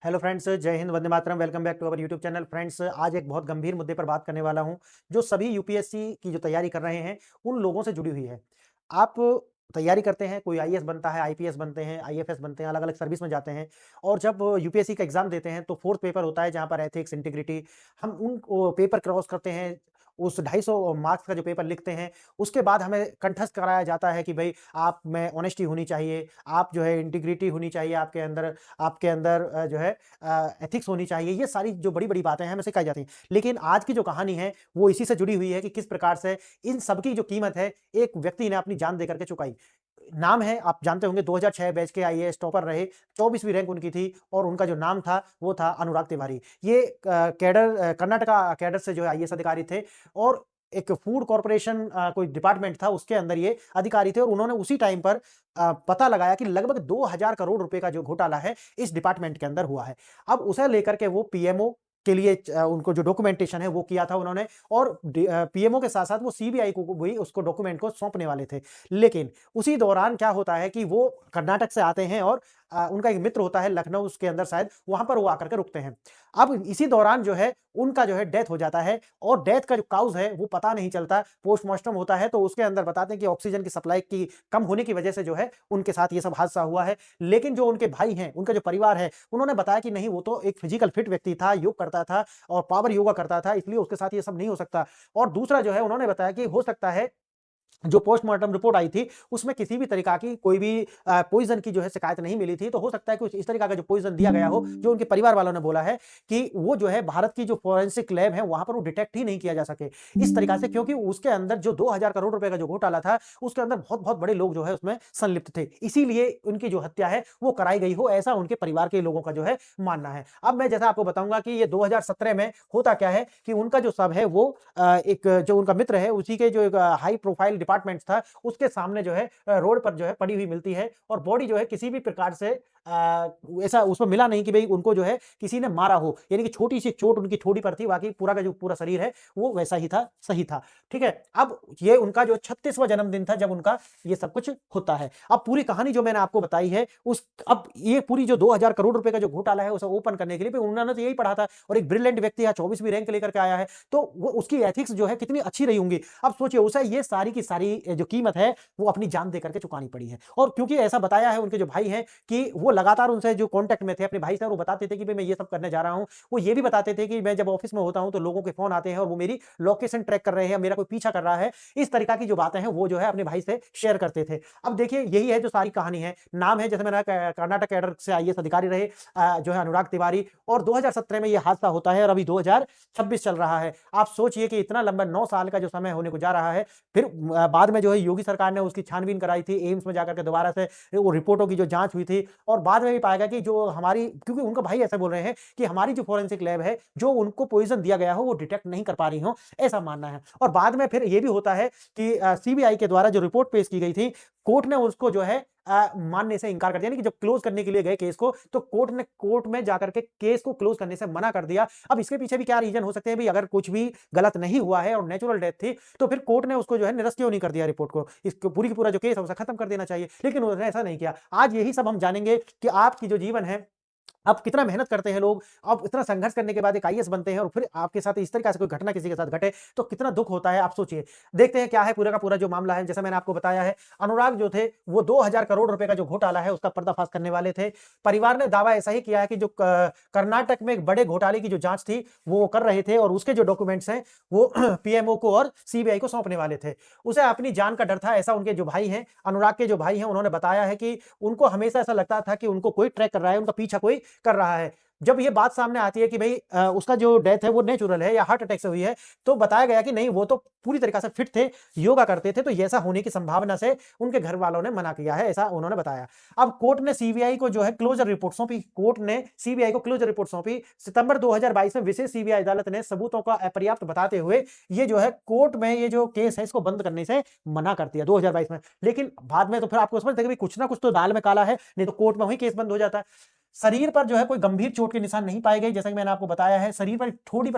Hello friends, जय हिंद, वंदे मातरम। Welcome back to our YouTube channel. Friends, आज एक बहुत गंभीर मुद्दे पर बात करने वाला हूं, जो सभी यूपीएससी की जो तैयारी कर रहे हैं, उन लोगों से जुड़ी हुई है। आप तैयारी करते हैं, कोई आईएएस बनता है, आईपीएस बनते हैं, आईएफएस बनते हैं, अलग-अलग सर्विस में जाते हैं और जब यूपीएससी का एग्ज़ाम देते हैं, तो फोर्थ पेपर होता है, जहाँ पर एथिक्स, इंटीग्रिटी हम उन पेपर क्रॉस करते हैं। उस 250 मार्क्स का जो पेपर लिखते हैं, उसके बाद हमें कंठस्थ कराया जाता है कि भई आप में ऑनेस्टी होनी चाहिए, आप जो है इंटीग्रिटी होनी चाहिए आपके अंदर जो है एथिक्स होनी चाहिए। ये सारी जो बड़ी-बड़ी बातें हैं हमें सिखाई जाती हैं। लेकिन आज की जो कहानी है वो इसी से जुड़ी हुई है कि किस प्रकार से इन सब की जो कीमत है एक व्यक्ति ने अपनी जान देकर के चुकाई। नाम है, आप जानते होंगे, 2006 बैच के आईएएस टॉपर रहे, 24वीं रैंक उनकी थी और उनका जो नाम था वो था अनुराग तिवारी। ये कर्नाटका कैडर से जो है आईएएस अधिकारी थे और एक फूड कॉर्पोरेशन कोई डिपार्टमेंट था, उसके अंदर ये अधिकारी थे और उन्होंने उसी टाइम पर पता लगाया कि लगभग 2000 करोड़ रुपए का जो घोटाला है इस डिपार्टमेंट के अंदर हुआ है। अब उसे लेकर के वो पीएमओ के लिए उनको जो डॉक्यूमेंटेशन है वो किया था उन्होंने और पीएमओ के साथ-साथ वो सीबीआई को भी उसको डॉक्यूमेंट को सौंपने वाले थे। लेकिन उसी दौरान क्या होता है कि वो कर्नाटक से आते हैं और उनका एक मित्र होता है लखनऊ उसके अंदर शायद, वहाँ पर वो आकर के रुकते हैं। अब इसी दौरान जो है उनका जो है डेथ हो जाता है और डेथ का जो काउज़ है वो पता नहीं चलता। पोस्टमार्टम होता है तो उसके अंदर बताते हैं कि ऑक्सीजन की सप्लाई की कम होने की वजह से जो है उनके साथ ये सब हादसा हुआ है। लेकिन जो उनके भाई हैं, उनका जो परिवार है, उन्होंने बताया कि नहीं, वो तो एक फिजिकल फिट व्यक्ति था, योग करता था और पावर योगा करता था, इसलिए उसके साथ ये सब नहीं हो सकता। और दूसरा जो है उन्होंने बताया कि हो सकता है जो पोस्टमार्टम रिपोर्ट आई थी, उसमें किसी भी तरीक़ा की कोई भी पॉइज़न की जो है शिकायत नहीं मिली थी, तो हो सकता है कुछ इस तरीक़ा का जो पॉइज़न दिया गया हो, जो उनके परिवार वालों ने बोला है कि वो जो है भारत की जो फोरेंसिक लैब है, वहाँ पर वो डिटेक्ट ही नहीं किया जा सके। इस तरीक़ा से, क्योंकि उसके अंदर जो 2000 करोड़ रुपए का जो घोटाला था, उसके अंदर बहुत-बहुत बड़े लोग जो है उसमें संलिप्त थे। इसीलिए उनकी जो हत्या है, वो कराई गई हो, ऐसा उनके परिवार के लोगों का जो है मानना है। अब मैं जैसा आपको बताऊँगा कि ये 2017 में होता क्या है कि उनका जो शव है वो एक जो उनका मित्र है, उसी के जो एक हाई प्रोफाइल डिपार्टमेंट था, उसके सामने जो है रोड पर जो है पड़ी हुई मिलती है और बॉडी जो है किसी भी प्रकार से ऐसा उसमें मिला नहीं कि भई उनको जो है किसी ने मारा हो। यानी कि छोटी-सी चोट उनकी ठोड़ी पर थी, बाकी पूरा का जो पूरा शरीर है वो वैसा ही था, सही था। ठीक है? अब ये उनका जो 36वाँ जन्मदिन था जब उनका ये सब कुछ होता है। अब पूरी कहानी जो मैंने आपको बताई है उस अब ये पूरी जो 2000 करोड़ रुपए का जो घोटाला है उसे ओपन करने के लिए, भई उन्होंने तो यही पढ़ा था और एक ब्रिलिएंट व्यक्ति है, 24वीं रैंक लेकर के आया है, तो वो उसकी एथिक्स जो है कितनी अच्छी रही होंगी। अब सोचिए उसे ये सारी की सारी जो कीमत है वो अपनी जान दे करके चुकानी पड़ी है। और क्योंकि ऐसा बताया है उनके जो भाई हैं कि वो लगातार उनसे जो कॉन्टैक्ट में थे अपने भाई से, और वो बताते थे कि भई मैं ये सब करने जा रहा हूँ। वो ये भी बताते थे कि मैं जब ऑफिस में होता हूँ तो लोगों के फ़ोन आते हैं और वो मेरी लोकेशन ट्रैक कर रहे हैं, मेरा कोई पीछा कर रहा है। इस तरीक़ा की जो बातें हैं वो जो है अपने भाई से शेयर करते थे। अब देखिए यही है जो सारी कहानी है। नाम है, जैसे मैंने कर्नाटक कैडर से आईएएस अधिकारी रहे जो है अनुराग तिवारी, और 2017 में ये हादसा होता है और अभी 2026 चल रहा है। आप सोचिए कि इतना लंबा 9 साल का जो समय होने को जा रहा है। फिर बाद में जो है योगी सरकार ने उसकी छानबीन कराई थी, एम्स में जाकर के दोबारा से वो रिपोर्टों की जो जाँच हुई थी और बाद में भी पाया गया कि जो हमारी, क्योंकि उनका भाई ऐसा बोल रहे हैं कि हमारी जो फोरेंसिक लैब है, जो उनको पॉइज़न दिया गया हो वो डिटेक्ट नहीं कर पा रही हो, ऐसा मानना है। और बाद में फिर ये भी होता है कि सीबीआई के द्वारा जो रिपोर्ट पेश की गई थी, कोर्ट ने उसको जो है मानने से इंकार कर दिया। यानी कि जब क्लोज़ करने के लिए गए केस को, तो कोर्ट में जाकर के केस को क्लोज़ करने से मना कर दिया। अब इसके पीछे भी क्या रीज़न हो सकते हैं भई, अगर कुछ भी गलत नहीं हुआ है और नेचुरल डेथ थी, तो फिर कोर्ट ने उसको जो है निरस्त क्यों नहीं कर दिया रिपोर्ट को? इसको पूरी की पूरा जो केस है उसे खत्म कर देना चाहिए। लेकिन उन्होंने ऐसा नहीं किया। आज यही सब हम जानेंगे कि आपकी जो जीवन है, आप कितना मेहनत करते हैं लोग, आप इतना संघर्ष करने के बाद एक आईएएस बनते हैं और फिर आपके साथ इस तरीक़ा से कोई घटना किसी के साथ घटे, तो कितना दुःख होता है, आप सोचिए। देखते हैं क्या है पूरा का पूरा जो मामला है। जैसा मैंने आपको बताया है, अनुराग जो थे वो 2000 करोड़ रुपए का जो घोटाला है उसका पर्दाफ़ाश करने वाले थे। परिवार ने दावा ऐसा ही किया है कि जो कर्नाटक में एक बड़े घोटाले की जो जाँच थी, वो कर रहे थे और उसके जो डॉक्यूमेंट्स हैं वो पीएमओ को और सीबीआई को सौंपने वाले थे। उसे अपनी जान का डर था, ऐसा उनके जो भाई हैं, अनुराग के जो भाई हैं, उन्होंने बताया है कि उनको हमेशा ऐसा लगता था कि उनको कोई ट्रैक कर रहा है, उनका पीछा कोई कर रहा है। जब ये बात सामने आती है कि भई उसका जो डेथ है वो नेचुरल है या हार्ट अटैक से हुई है, तो बताया गया कि नहीं, वो तो पूरी तरीक़ा से फिट थे, योगा करते थे, तो ऐसा होने की संभावना से उनके घर वालों ने मना किया है, ऐसा उन्होंने बताया। अब कोर्ट ने सीबीआई को जो है क्लोज़र रिपोर्ट सौंपी। कोर्ट ने सीबीआई को क्लोज़र रिपोर्ट सौंपी। सितंबर 2022 में विशेष सीबीआई अदालत ने सबूतों का अपर्याप्त बताते हुए ये जो है कोर्ट में ये जो केस है इसको बंद करने से मना कर दिया 2022 में। लेकिन बाद में तो फिर आपको समझते हैं कि भई कुछ ना कुछ तो दाल में काला है, नहीं तो कोर्ट में वही केस बंद हो जाता है। शरीर पर जो है कोई गंभीर चोट के निशान नहीं पाए गए, जैसा कि मैंने आपको बताया है। शरीर पर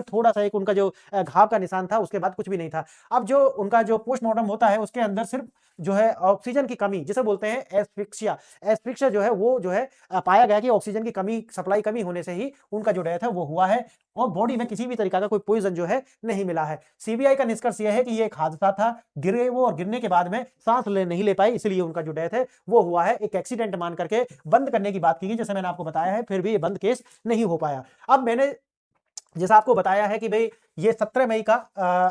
थोड़ा सा एक उनका जो घाव का निशान था, उसके बाद कुछ भी नहीं था। अब जो उनका जो पोस्टमार्टम होता है उसके अंदर सिर्फ जो है ऑक्सीजन की कमी, जिसे बोलते हैं एस्फिक्सिया, एस्फिक्सिया जो है वो जो है पाया गया कि ऑक्सीजन की कमी, सप्लाई कमी होने से ही उनका जो डेथ है वो हुआ है, और बॉडी में किसी भी तरीका का कोई पॉइजन जो है नहीं मिला है। सीबीआई का निष्कर्ष यह है कि ये एक हादसा था, गिर गए वो और गिरने के बाद में सांस नहीं ले पाई, इसलिए उनका जो डेथ है वो हुआ है। एक एक्सीडेंट मान करके बंद करने की बात की गई, जैसे मैंने आपको बताया है, फिर भी ये बंद केस नहीं हो पाया। अब मैंने जैसा आपको बताया है कि भाई ये 17 मई का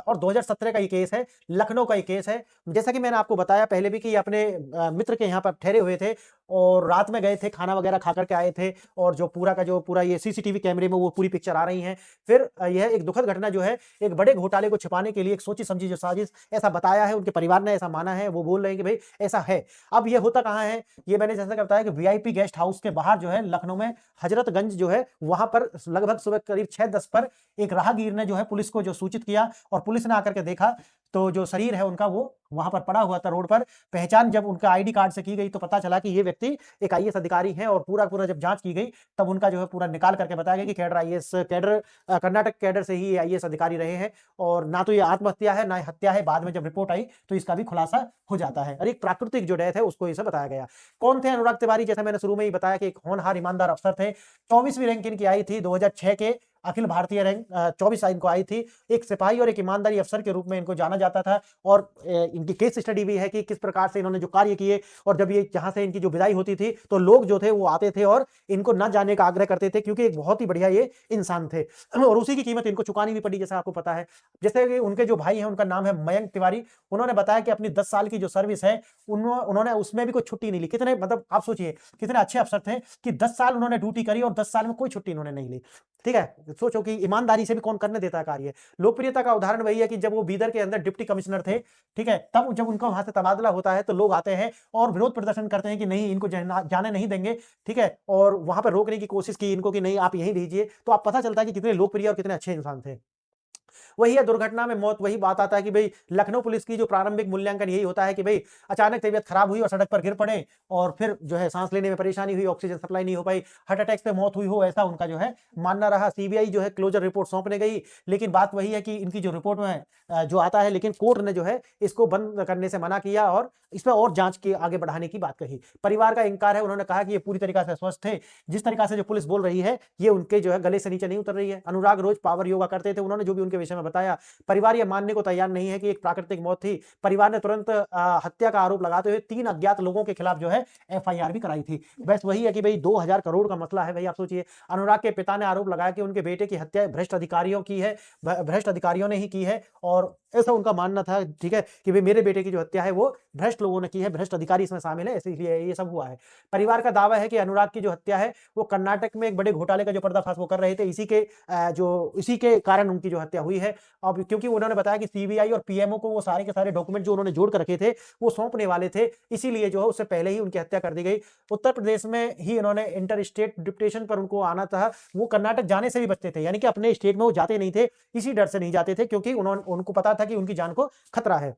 और 2017 का ये केस है, लखनऊ का ये केस है। जैसा कि मैंने आपको बताया पहले भी कि ये अपने मित्र के यहाँ पर ठहरे हुए थे और रात में गए थे, खाना वगैरह खा करके आए थे, और जो पूरा ये सीसीटीवी कैमरे में वो पूरी पिक्चर आ रही है। फिर यह एक दुखद घटना जो है, एक बड़े घोटाले को छिपाने के लिए एक सोची समझी जो साजिश, ऐसा बताया है, उनके परिवार ने ऐसा माना है, वो बोल रहे हैं कि भाई ऐसा है। अब ये होता कहाँ है, ये मैंने जैसा बताया कि वीआईपी गेस्ट हाउस के बाहर जो है लखनऊ में हजरतगंज जो है, वहां पर लगभग सुबह करीब 6:10 पर एक राहगीर ने जो है पुलिस को जो सूचित किया, और पुलिस ने आकर के देखा तो जो शरीर है उनका वो वहां पर पड़ा हुआ था रोड पर। पहचान जब उनका आईडी कार्ड से की गई तो पता चला कि ये व्यक्ति एक आईएएस अधिकारी हैं, और पूरा जब जांच की गई तब उनका जो है पूरा निकाल करके बताया गया कि cadre IAS cadre Karnataka cadre से ही ये आईएएस अधिकारी रहे हैं, और ना तो ये आत्महत्या है ना हत्या है। बाद में जब रिपोर्ट आई तो इसका भी खुलासा हो जाता है, और एक प्राकृतिक जो डेथ है उसको इसे बताया गया। कौन थे अनुराग तिवारी, जैसे मैंने शुरू में ही बताया कि एक होनहार ईमानदार अफसर थे। 24वीं रैंक इनकी आई थी 2006 के अखिल भारतीय रैंक, 24 इनको आई थी। एक सिपाही और एक ईमानदारी अफसर के रूप में इनको जाना जाता था, और इनकी केस स्टडी भी है कि किस प्रकार से इन्होंने जो कार्य किए, और जब ये जहां से इनकी जो विदाई होती थी तो लोग जो थे वो आते थे और इनको न जाने का आग्रह करते थे, क्योंकि एक बहुत ही बढ़िया ये इंसान थे, और उसी की कीमत इनको चुकानी भी पड़ी, जैसा आपको पता है। जैसे कि उनके जो भाई हैं उनका नाम है मयंक तिवारी, उन्होंने बताया कि अपनी 10 साल की जो सर्विस है उन्होंने उसमें भी कोई छुट्टी नहीं ली। कितने, मतलब आप सोचिए कितने अच्छे अफसर थे कि 10 साल उन्होंने ड्यूटी करी और 10 साल में कोई छुट्टी उन्होंने नहीं ली। ठीक है, सोचो कि ईमानदारी से भी कौन करने देता है कार्य। लोकप्रियता का उदाहरण वही है कि जब वो बीदर के अंदर डिप्टी कमिश्नर थे, ठीक है, तब जब उनका वहां से तबादला होता है तो लोग आते हैं और विरोध प्रदर्शन करते हैं कि नहीं, इनको जाने नहीं देंगे, ठीक है, और वहां पर रोकने की कोशिश की इनको कि नहीं आप यहीं रहिए। तो आप पता चलता है कि कितने लोकप्रिय और कितने अच्छे इंसान थे। वही है दुर्घटना में मौत, वही बात आता है कि भाई लखनऊ पुलिस की जो प्रारंभिक मूल्यांकन यही होता है कि भाई अचानक तबीयत खराब हुई और सड़क पर गिर पड़े, और फिर जो है सांस लेने में परेशानी हुई, ऑक्सीजन सप्लाई नहीं हो पाई, हार्ट अटैक से मौत हुई हो, ऐसा उनका जो है मानना रहा। सीबीआई जो है क्लोजर रिपोर्ट सौंपने गई, लेकिन बात वही है कि इनकी जो रिपोर्ट में जो आता है, लेकिन कोर्ट ने जो है इसको बंद करने से मना किया और इसमें और जांच के आगे बढ़ाने की बात कही। परिवार का इंकार है, उन्होंने कहा कि ये पूरी तरीके से स्वस्थ थे। जिस तरीका से जो पुलिस बोल रही है ये उनके जो है गले से नीचे नहीं उतर रही है। अनुराग रोज पावर योगा करते थे, उन्होंने जो भी उनके विषय में बताया, परिवार ये मानने को तैयार नहीं है कि एक प्राकृतिक मौत थी। परिवार ने तुरंत हत्या का आरोप लगाते हुए 3 अज्ञात लोगों के खिलाफ जो है एफआईआर भी कराई थी। बस वही है कि भाई 2000 करोड़ का मसला है भाई। आप सोचिए, अनुराग के पिता ने आरोप लगाया कि उनके बेटे की हत्या भ्रष्ट अधिकारियों की है, भ्रष्ट अधिकारियों ने ही की है, और ऐसा उनका मानना था, ठीक है, कि भाई मेरे बेटे की जो हत्या है वो भ्रष्ट लोगों ने की है, भ्रष्ट अधिकारी इसमें शामिल है, इसलिए ये सब हुआ है। परिवार का दावा है कि अनुराग की जो हत्या है वो कर्नाटक में एक बड़े घोटाले का जो पर्दाफाश वो कर रहे थे, इसी के कारण उनकी जो हत्या हुई है। अब क्योंकि उन्होंने बताया कि सीबीआई और पीएमओ को वो सारे के सारे डॉक्यूमेंट जो उन्होंने जोड़ कर रखे थे वो सौंपने वाले थे, इसीलिए जो है उससे पहले ही उनकी हत्या कर दी गई। उत्तर प्रदेश में ही इन्होंने इंटर स्टेट डिप्यूटेशन पर उनको आना था, वो कर्नाटक जाने से भी बचते थे, यानी कि अपने स्टेट में वो जाते नहीं थे, इसी डर से नहीं जाते थे क्योंकि उनको पता था कि उनकी जान को खतरा है।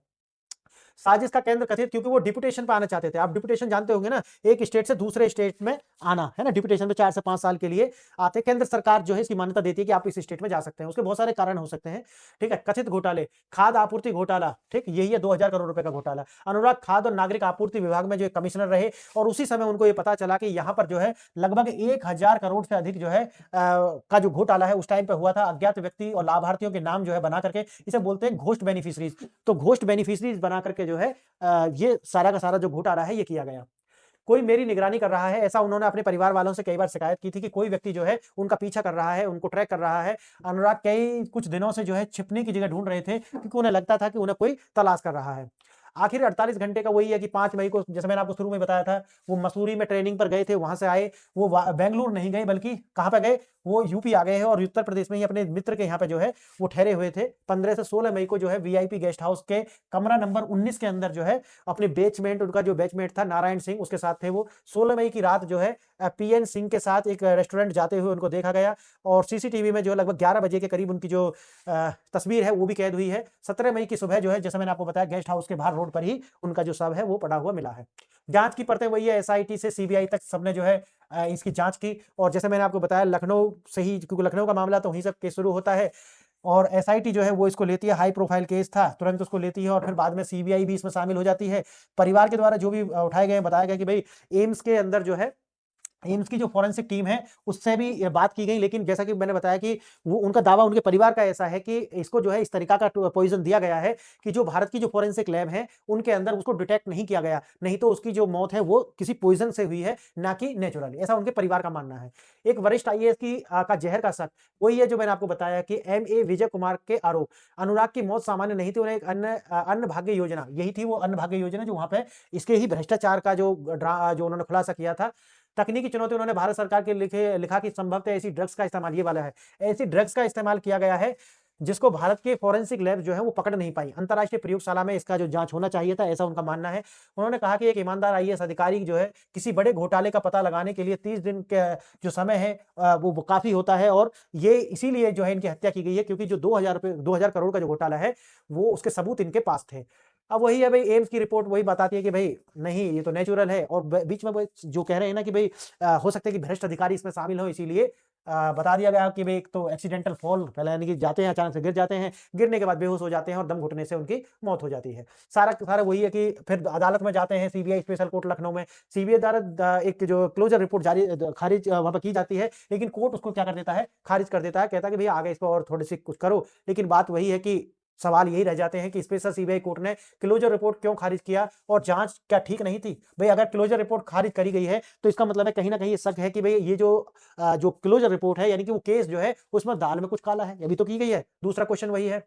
साजिश का केंद्र कथित, क्योंकि वो डिप्यूटेशन पे आना चाहते थे। आप डिप्यूटेशन जानते होंगे ना, एक स्टेट से दूसरे स्टेट में आना, है ना, डिप्यूटेशन पे 4 से 5 साल के लिए आते। केंद्र सरकार जो है इसकी मान्यता देती है कि आप इस स्टेट में जा सकते हैं, उसके बहुत सारे कारण हो सकते हैं, ठीक है। कथित घोटाले, खाद्य आपूर्ति घोटाला, ठीक, यही है 2000 करोड़ रुपए का घोटाला। अनुराग खाद्य और नागरिक आपूर्ति विभाग में जो कमिश्नर रहे, और उसी समय उनको ये पता चला कि यहाँ पर जो है लगभग 1000 करोड़ से अधिक जो है का जो घोटाला है उस टाइम पे हुआ था। अज्ञात व्यक्ति और लाभार्थियों के नाम जो है बना करके, इसे बोलते हैं घोस्ट बेनिफिशरीज। तो घोस्ट बेनिफिशरीज बना करके जो है ये सारा का सारा जो घोटाला है ये किया गया। कोई मेरी निगरानी कर रहा है, ऐसा उन्होंने अपने परिवार वालों से कई बार शिकायत की थी कि कोई व्यक्ति जो है उनका पीछा कर रहा है, उनको ट्रैक कर रहा है। अनुराग कुछ दिनों से जो है छिपने की जगह ढूंढ रहे थे, क्योंकि उन्हें लगता था कि उन्हें कोई तलाश कर रहा है। आखिर 48 घंटे का वही है कि 5 मई को, जैसे मैंने आपको शुरू में बताया था, वो मसूरी में ट्रेनिंग पर गए थे, वहां से आए, वो बेंगलुरु नहीं गए, बल्कि कहां पे गए, वो यूपी आ गए हैं, और उत्तर प्रदेश में ही अपने मित्र के यहाँ पे जो है वो ठहरे हुए थे। 15 से 16 मई को जो है वीआईपी गेस्ट हाउस के कमरा नंबर 19 के अंदर जो है अपने बैचमेट, उनका जो बैचमेट था नारायण सिंह, उसके साथ थे वो। 16 मई की रात जो है पीएन सिंह के साथ एक रेस्टोरेंट जाते हुए उनको देखा गया, और सीसीटीवी में जो है लगभग 11 बजे के करीब उनकी जो तस्वीर है वो भी कैद हुई है। 17 मई की सुबह जो है, जैसे मैंने आपको बताया, गेस्ट हाउस के बाहर रोड रोड पर ही उनका जो शव है वो पड़ा हुआ मिला है। जाँच की परतें वही है, एसआईटी से सीबीआई तक सबने जो है इसकी जाँच की और जैसे मैंने आपको बताया लखनऊ से ही, क्योंकि लखनऊ का मामला तो वहीं से केस शुरू होता है और एसआईटी जो है वो इसको लेती है, हाई प्रोफाइल केस था, तुरंत उसको लेती है और फिर बाद में सीबीआई भी इसमें शामिल हो जाती है। परिवार के द्वारा जो भी उठाए गए, बताया गया कि भई एम्स के अंदर जो है, एम्स की जो फोरेंसिक टीम है, उससे भी ये बात की गई, लेकिन जैसा कि मैंने बताया कि वो उनका दावा, उनके परिवार का ऐसा है कि इसको जो है इस तरीका का पॉइज़न दिया गया है कि जो भारत की जो फोरेंसिक लैब है, उनके अंदर उसको डिटेक्ट नहीं किया गया। नहीं तो उसकी जो मौत है वो किसी पॉइज़न से हुई है, ना कि नेचुरली, ऐसा उनके परिवार का मानना है। एक वरिष्ठ आईएएस का जहर का शक, वही है जो मैंने आपको बताया कि एमए विजय कुमार के आरोप, अनुराग की मौत सामान्य नहीं थी, उन्हें एक अन्न भाग्य योजना, यही थी वो अन्न भाग्य योजना जो वहाँ पे इसके ही भ्रष्टाचार का जो उन्होंने खुलासा किया था। तकनीकी चुनौती, उन्होंने भारत सरकार के लिखा कि संभवतः ऐसी ड्रग्स का इस्तेमाल, ये वाला है, ऐसी ड्रग्स का इस्तेमाल किया गया है जिसको भारत के फोरेंसिक लैब जो है वो पकड़ नहीं पाई। अंतर्राष्ट्रीय प्रयोगशाला में इसका जो जांच होना चाहिए था, ऐसा उनका मानना है। उन्होंने कहा कि एक ईमानदार आईएएस अधिकारी जो है किसी बड़े घोटाले का पता लगाने के लिए 30 दिन के जो समय है वो काफ़ी होता है और ये इसीलिए जो है इनकी हत्या की गई है, क्योंकि जो 2000 करोड़ का जो घोटाला है, वो उसके सबूत इनके पास थे। अब वही है भई, एम्स की रिपोर्ट वही बताती है कि भई नहीं, ये तो नेचुरल है और बीच में वो जो कह रहे हैं ना कि भई हो सकता है कि भ्रष्ट अधिकारी इसमें शामिल हों, इसीलिए बता दिया गया कि भई एक तो एक्सीडेंटल फॉल पहले, यानी कि जाते हैं अचानक से गिर जाते हैं, गिरने के बाद बेहोश हो जाते हैं और दम घुटने से उनकी मौत हो जाती है। सारा का सारा वही है कि फिर अदालत में जाते हैं, सीबीआई स्पेशल कोर्ट लखनऊ में, सीबीआई द्वारा एक जो क्लोज़र रिपोर्ट खारिज वहाँ पे की जाती है, लेकिन कोर्ट उसको क्या कर देता है, खारिज कर देता है, कहता है कि भई आगे इस पे और थोड़ी-सी कुछ करो। लेकिन बात वही है कि सवाल यही रह जाते हैं कि स्पेशल सीबीआई कोर्ट ने क्लोज़र रिपोर्ट क्यों खारिज किया और जाँच क्या ठीक नहीं थी? भई अगर क्लोज़र रिपोर्ट खारिज करी गई है, तो इसका मतलब है कहीं न कहीं ये शक है कि भई ये जो क्लोज़र रिपोर्ट है, यानी कि वो केस जो है उसमें दाल में कुछ काला है, ये भी तो की गई है। दूसरा क्वेश्चन वही है,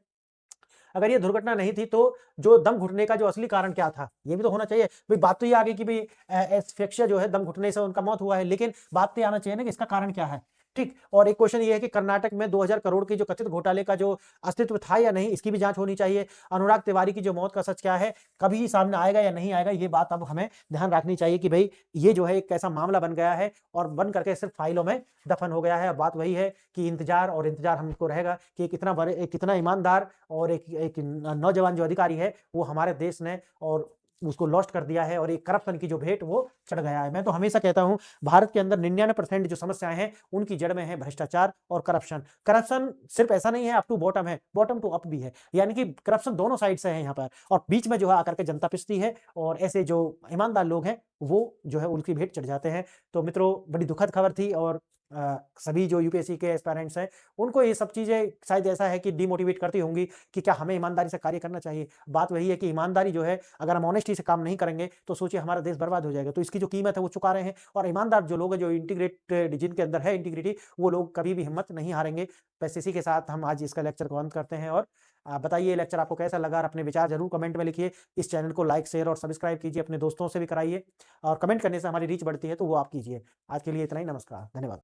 अगर ये दुर्घटना नहीं थी तो जो दम घुटने का जो असली कारण क्या था? ये भी तो होना चाहिए। भई बात तो ये आ गई कि भई एस्फिक्सिया जो है, दम घुटने से उनका मौत हुआ है, लेकिन बात तो ये आना चाहिए ना कि इसका कारण क्या है? ठीक? और एक क्वेश्चन ये है कि कर्नाटक में 2000 करोड़ के जो कथित घोटाले का जो अस्तित्व था या नहीं, इसकी भी जाँच होनी चाहिए। अनुराग तिवारी की जो मौत का सच क्या है? कभी सामने आएगा या नहीं आएगा? ये बात अब हमें ध्यान रखनी चाहिए कि भई ये जो है एक ऐसा मामला बन गया है और बन करके सिर्फ़ फाइलों में दफ़न हो गया है। अब बात वही है कि इंतज़ार और इंतज़ार हमको रहेगा कि एक कितना ईमानदार और एक नौजवान जो अधिकारी है, वो हमारे देश ने और उसको लॉस्ट कर दिया है और एक करप्शन की जो भेंट वो चढ़ गया है। मैं तो हमेशा कहता हूँ, भारत के अंदर 99% जो समस्याएँ हैं, उनकी जड़ में है भ्रष्टाचार और करप्शन। करप्शन सिर्फ़ ऐसा नहीं है अप टू बॉटम है, बॉटम टू अप भी है। यानी कि करप्शन दोनों साइड से है यहाँ पर और बीच में जो है आकर के जनता पिसती है और ऐसे जो ईमानदार लोग हैं, वो जो है उनकी भेंट चढ़ जाते हैं। तो मित्रों, बड़ी दुखद खबर थी और सभी जो यूपीएससी के एस्पायरेंट्स हैं, उनको ये सब चीज़ें शायद ऐसा है कि डिमोटिवेट करती होंगी कि क्या हमें ईमानदारी से कार्य करना चाहिए। बात वही है कि ईमानदारी जो है, अगर हम ऑनेस्टी से काम नहीं करेंगे, तो सोचिए हमारा देश बर्बाद हो जाएगा। तो इसकी जो कीमत है वो चुका रहे हैं और ईमानदार जो लोग हैं, जो इंटीग्रेटेड जिनके अंदर है इंटीग्रिटी, वो लोग कभी भी हिम्मत नहीं हारेंगे। बस इसी के साथ हम आज इसका लेक्चर को अंत करते हैं और बताइए ये लेक्चर आपको कैसा लगा और अपने विचार ज़रूर कमेंट में लिखिए। इस चैनल को लाइक, शेयर और सब्सक्राइब कीजिए, अपने दोस्तों से भी कराइए और कमेंट करने से हमारी रीच बढ़ती है, तो वो आप कीजिए। आज के लिए इतना ही, नमस्कार, धन्यवाद।